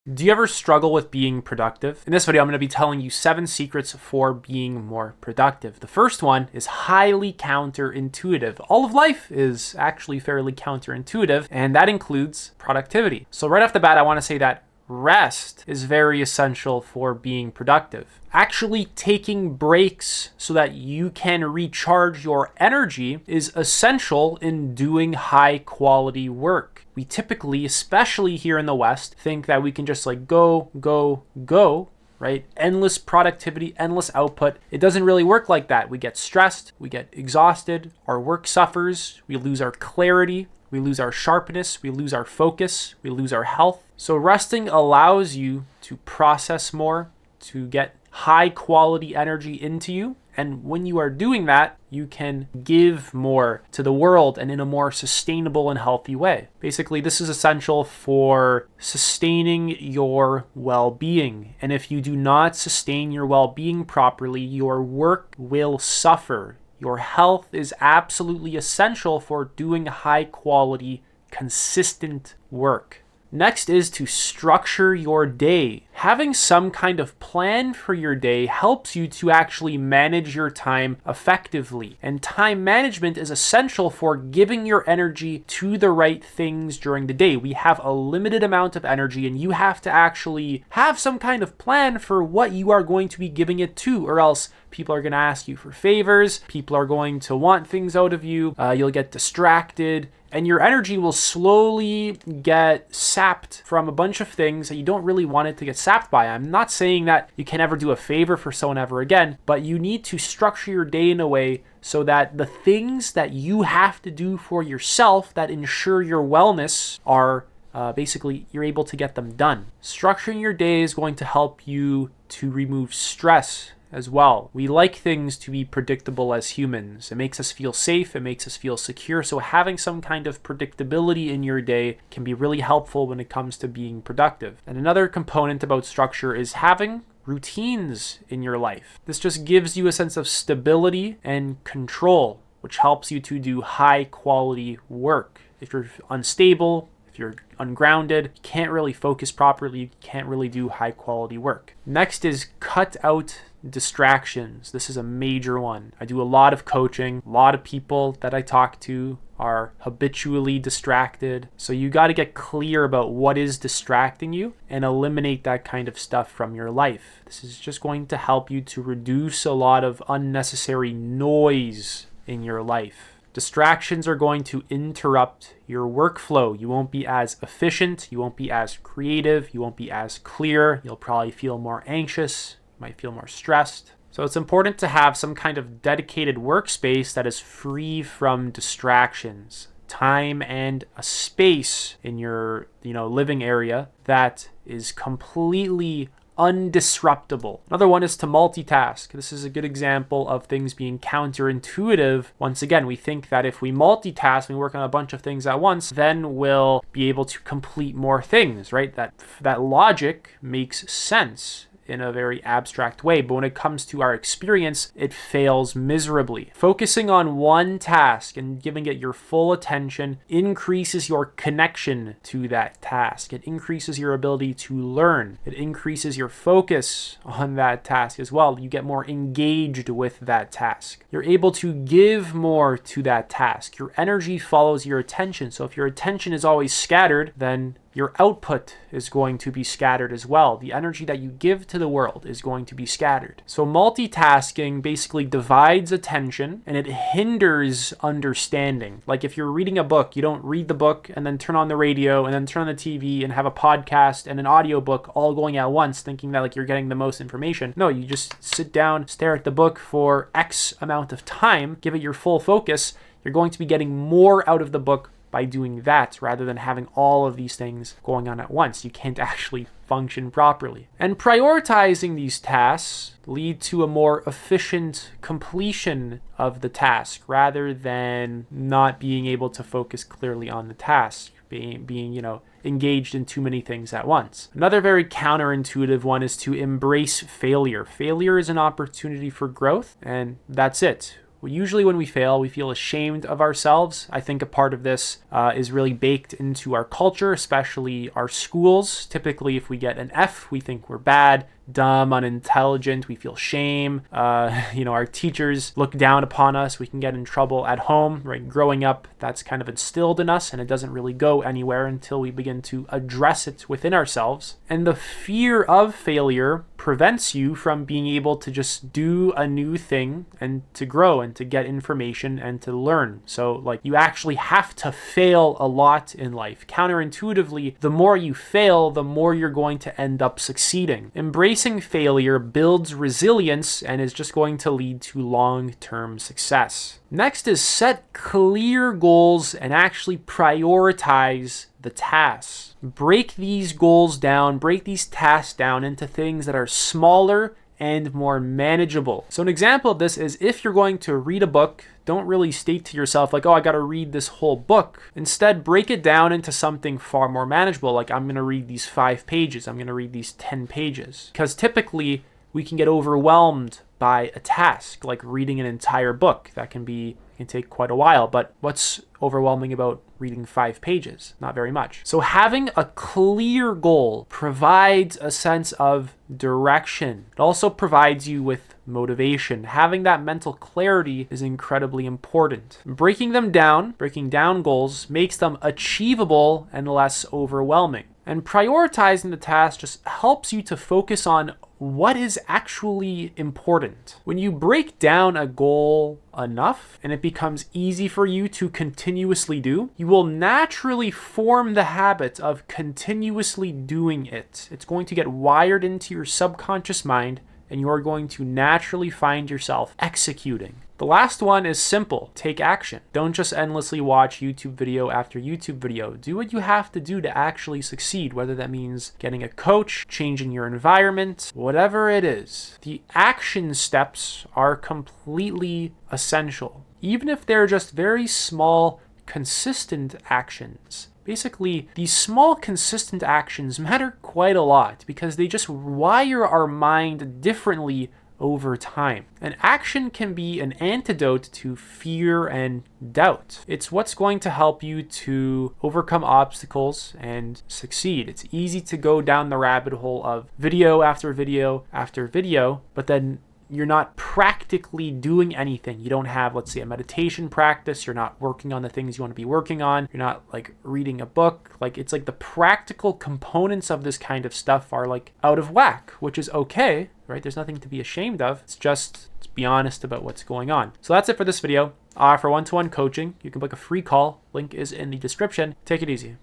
Do you ever struggle with being productive? In this video, I'm going to be telling you 7 secrets for being more productive. The first one is highly counterintuitive. All of life is actually fairly counterintuitive, and that includes productivity. So right off the bat, I want to say that rest is very essential for being productive. Actually taking breaks so that you can recharge your energy is essential in doing high quality work. We typically, especially here in the West, think that we can just go, right? Endless productivity, endless output. It doesn't really work like that. We get stressed, we get exhausted, our work suffers, we lose our clarity, we lose our sharpness, we lose our focus, we lose our health. So resting allows you to process more, to get high quality energy into you. And when you are doing that, you can give more to the world and in a more sustainable and healthy way. Basically, this is essential for sustaining your well-being. And if you do not sustain your well-being properly, your work will suffer. Your health is absolutely essential for doing high quality, consistent work. Next is to structure your day. Having some kind of plan for your day helps you to actually manage your time effectively. And time management is essential for giving your energy to the right things during the day. We have a limited amount of energy, and you have to actually have some kind of plan for what you are going to be giving it to, or else people are going to ask you for favors. People are going to want things out of you. You'll get distracted. And your energy will slowly get sapped from a bunch of things that you don't really want it to get sapped by. I'm not saying that you can never do a favor for someone ever again, but you need to structure your day in a way so that the things that you have to do for yourself that ensure your wellness are basically you're able to get them done. Structuring your day is going to help you to remove stress as well. We like things to be predictable as humans. It makes us feel safe, it makes us feel secure. So having some kind of predictability in your day can be really helpful when it comes to being productive. And another component about structure is having routines in your life. This just gives you a sense of stability and control, which helps you to do high quality work. If you're unstable, if you're ungrounded, you can't really focus properly, you can't really do high quality work. Next is cut out distractions. This is a major one. I do a lot of coaching. A lot of people that I talk to are habitually distracted. So you got to get clear about what is distracting you and eliminate that kind of stuff from your life. This is just going to help you to reduce a lot of unnecessary noise in your life. Distractions are going to interrupt your workflow. You won't be as efficient, you won't be as creative, you won't be as clear. You'll probably feel more anxious, you might feel more stressed. So it's important to have some kind of dedicated workspace that is free from distractions. Time and a space in your, living area that is completely undisruptible. Another one is to multitask. This is a good example of things being counterintuitive. Once again, we think that if we multitask, we work on a bunch of things at once, then we'll be able to complete more things, right? That logic makes sense in a very abstract way, but when it comes to our experience, it fails miserably. Focusing on one task and giving it your full attention increases your connection to that task. It increases your ability to learn. It increases your focus on that task as well. You get more engaged with that task. You're able to give more to that task. Your energy follows your attention. So if your attention is always scattered, then your output is going to be scattered as well. The energy that you give to the world is going to be scattered. So multitasking basically divides attention and it hinders understanding. Like if you're reading a book, you don't read the book and then turn on the radio and then turn on the TV and have a podcast and an audiobook all going at once thinking that you're getting the most information. No, you just sit down, stare at the book for X amount of time, give it your full focus. You're going to be getting more out of the book by doing that rather than having all of these things going on at once. You can't actually function properly. And prioritizing these tasks lead to a more efficient completion of the task rather than not being able to focus clearly on the task, being engaged in too many things at once. Another very counterintuitive one is to embrace failure. Failure is an opportunity for growth, and that's it. Usually when we fail, we feel ashamed of ourselves. I think a part of this is really baked into our culture, especially our schools. Typically, if we get an F, we think we're bad, dumb, unintelligent. We feel shame. Our teachers look down upon us. We can get in trouble at home, right? Growing up, that's kind of instilled in us, and it doesn't really go anywhere until we begin to address it within ourselves. And the fear of failure prevents you from being able to just do a new thing and to grow and to get information and to learn. So like you actually have to fail a lot in life. Counterintuitively, the more you fail, the more you're going to end up succeeding. Embracing failure builds resilience and is just going to lead to long-term success. Next is set clear goals and actually prioritize the tasks. Break these goals down, break these tasks down into things that are smaller and more manageable. So an example of this is if you're going to read a book, don't really state to yourself like, oh, I got to read this whole book. Instead, break it down into something far more manageable. Like I'm going to read these 5 pages. I'm going to read these 10 pages. Because typically we can get overwhelmed by a task like reading an entire book. That can take quite a while, but what's overwhelming about reading 5 pages? Not very much. So having a clear goal provides a sense of direction. It also provides you with motivation. Having that mental clarity is incredibly important. Breaking down goals makes them achievable and less overwhelming. And prioritizing the task just helps you to focus on what is actually important. When you break down a goal enough and it becomes easy for you to continuously do, you will naturally form the habit of continuously doing it. It's going to get wired into your subconscious mind and you're going to naturally find yourself executing. The last one is simple. Take action. Don't just endlessly watch YouTube video after YouTube video. Do what you have to do to actually succeed, whether that means getting a coach, changing your environment, whatever it is. The action steps are completely essential, even if they're just very small, consistent actions. Basically, these small, consistent actions matter quite a lot because they just wire our mind differently over time. And action can be an antidote to fear and doubt. It's what's going to help you to overcome obstacles and succeed. It's easy to go down the rabbit hole of video after video after video, but then you're not practically doing anything. You don't have, let's say, a meditation practice. You're not working on the things you want to be working on. You're not like reading a book. Like it's like the practical components of this kind of stuff are like out of whack, which is okay, right? There's nothing to be ashamed of. It's just let's be honest about what's going on. So that's it for this video. For one-to-one coaching, you can book a free call. Link is in the description. Take it easy.